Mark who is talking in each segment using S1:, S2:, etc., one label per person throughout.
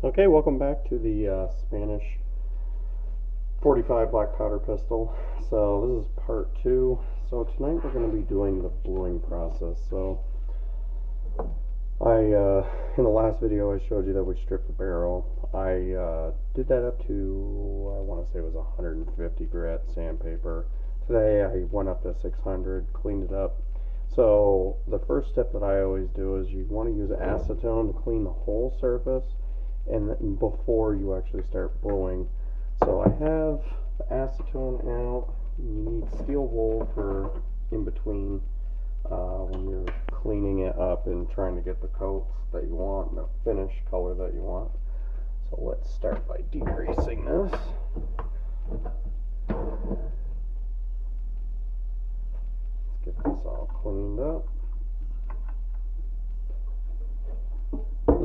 S1: Okay, welcome back to the Spanish 45 black powder pistol. So this is part 2. So tonight we're going to be doing the bluing process. So in the last video I showed you that we stripped the barrel. I did that up to, I want to say it was 150 grit sandpaper. Today I went up to 600, cleaned it up. So the first step that I always do is you want to use acetone to clean the whole surface and before you actually start bluing. So I have the acetone out. You need steel wool for in between when you're cleaning it up and trying to get the coats that you want and the finish color that you want. So let's start by degreasing this. Let's get this all cleaned up.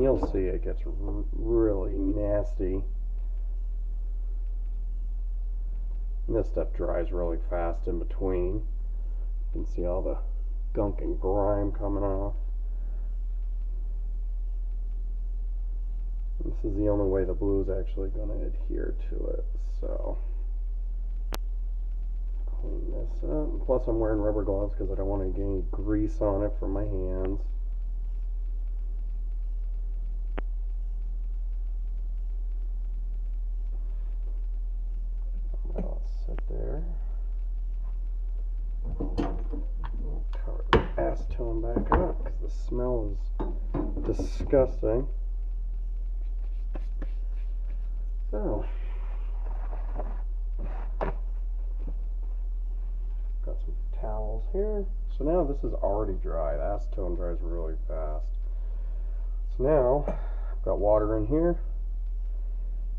S1: You'll see it gets really nasty. And this stuff dries really fast in between. You can see all the gunk and grime coming off. This is the only way the blue is actually going to adhere to it. So clean this up. Plus I'm wearing rubber gloves because I don't want to get any grease on it from my hands. I'll sit there. Cover the acetone back up because the smell is disgusting. So, got some towels here. So now this is already dry. The acetone dries really fast. So now I've got water in here.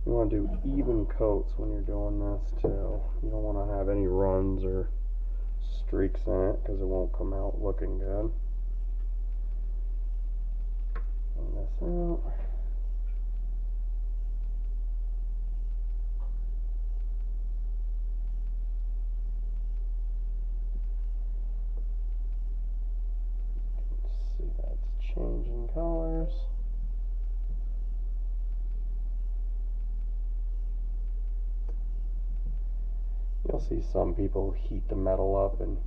S1: You want to do even coats when you're doing this too. You don't want to have any runs or streaks in it because it won't come out looking good. Clean this out. See that's changing colors. You'll see some people heat the metal up and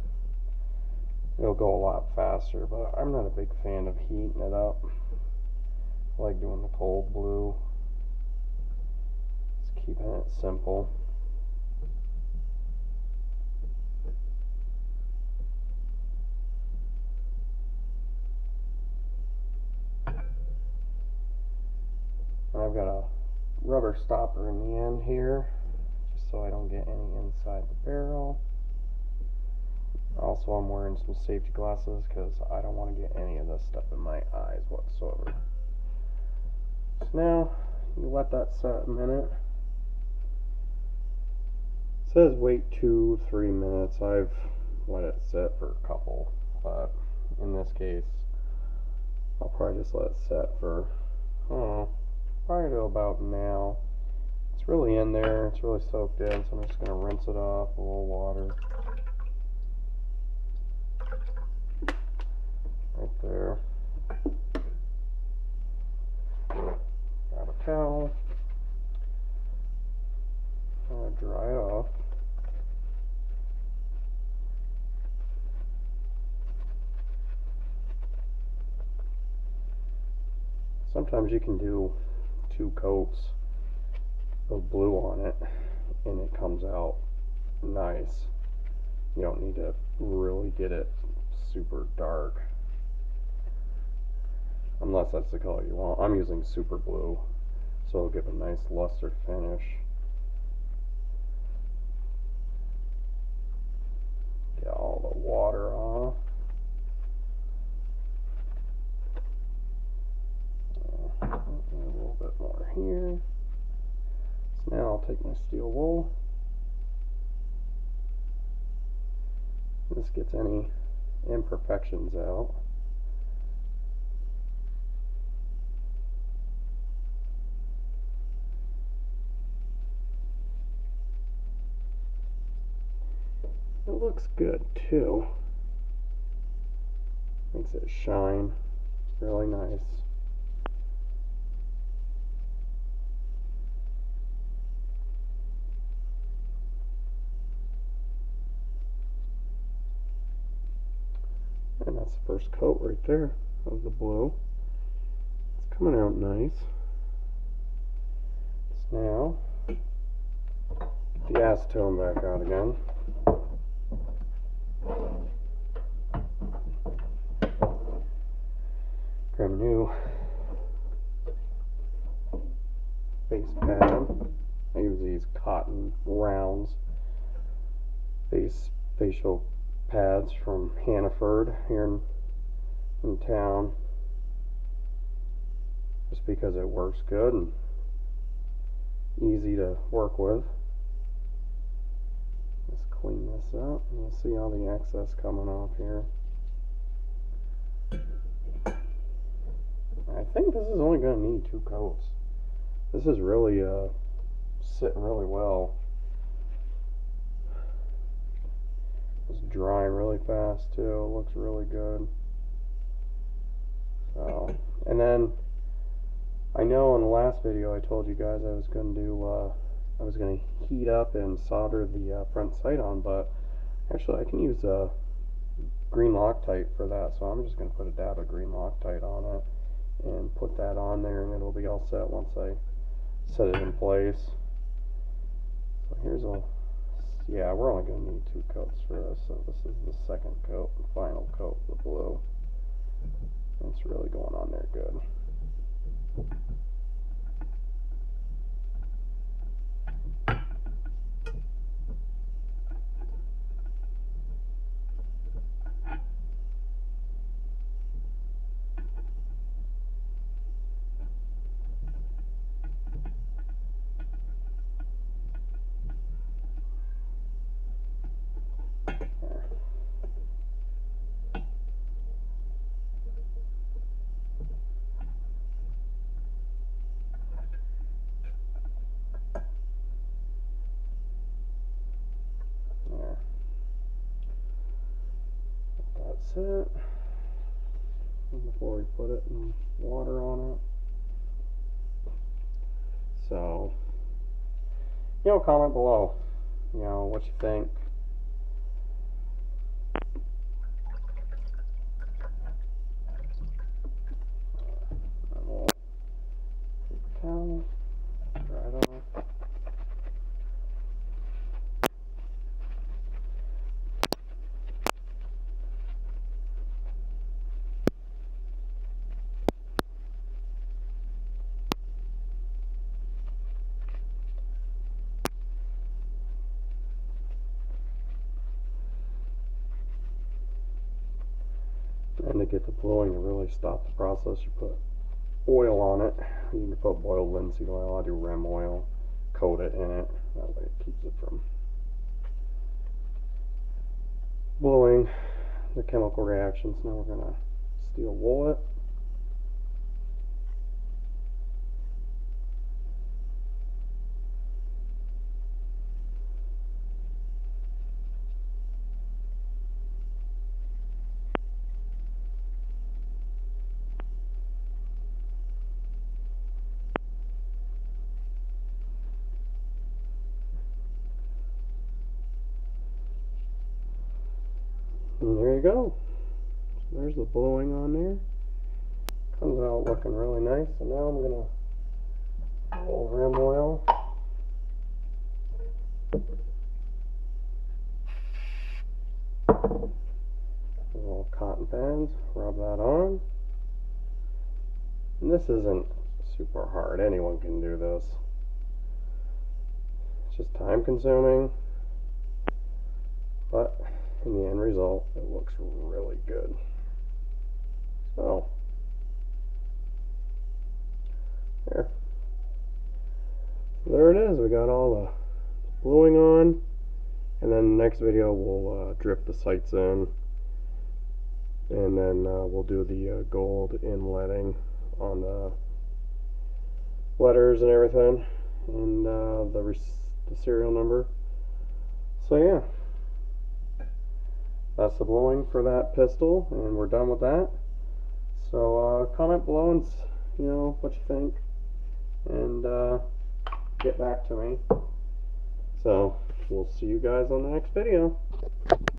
S1: it'll go a lot faster, but I'm not a big fan of heating it up. I like doing the cold blue. Just keeping it simple. I've got a rubber stopper in the end here, just so I don't get any inside the barrel. Also, I'm wearing some safety glasses because I don't want to get any of this stuff in my eyes whatsoever. So now, you let that set a minute. It says wait 2-3 minutes. I've let it sit for a couple, but in this case, I'll probably just let it set for, I don't know, probably to about now. It's really in there, it's really soaked in, so I'm just going to rinse it off with a little water. Right there. Grab a towel. I'm going to dry it off. Sometimes you can do 2 coats of blue on it and it comes out nice. You don't need to really get it super dark unless that's the color you want. I'm using super blue, so it'll give a nice luster finish. Get all the water off. A little bit more here. So now I'll take my steel wool. This gets any imperfections out. It looks good too. Makes it shine really nice. that's the first coat right there of the blue. It's coming out nice. So now, the acetone back out again. Grab a new face pad. I use these cotton rounds facial pads from Hannaford here in town, just because it works good and easy to work with. Let's clean this up and you'll see all the excess coming off here. I think this is only going to need 2 coats. This is really sitting really well. It's drying really fast too. It looks really good. So, and then I know in the last video I told you guys I was going to do I was going to heat up and solder the front sight on, but actually I can use green Loctite for that. So I'm just going to put a dab of green Loctite on it and put that on there, and it'll be all set once I set it in place. So here's a, yeah, we're only going to need 2 coats for this, so this is the second coat, the final coat of the blue. It's really going on there good. That's it. Before we put it in water on it. So, comment below, what you think. And we'll take the towel, dry it off. And to get the blowing to really stop the process, you put oil on it. You can put boiled linseed oil. I do Rem oil, coat it in it. That way it keeps it from blowing the chemical reactions. Now we're going to steel wool it. And there you go. So there's the blowing on there. Comes out looking really nice. So now I'm going to roll Rem oil. Little cotton pads, rub that on. And this isn't super hard. Anyone can do this. It's just time consuming, but in the end result, it looks really good. So, there it is. We got all the bluing on, and then the next video we'll drip the sights in, and then we'll do the gold inletting on the letters and everything, and the serial number. So yeah, that's the blowing for that pistol, and we're done with that. So comment below and what you think, and get back to me. So we'll see you guys on the next video.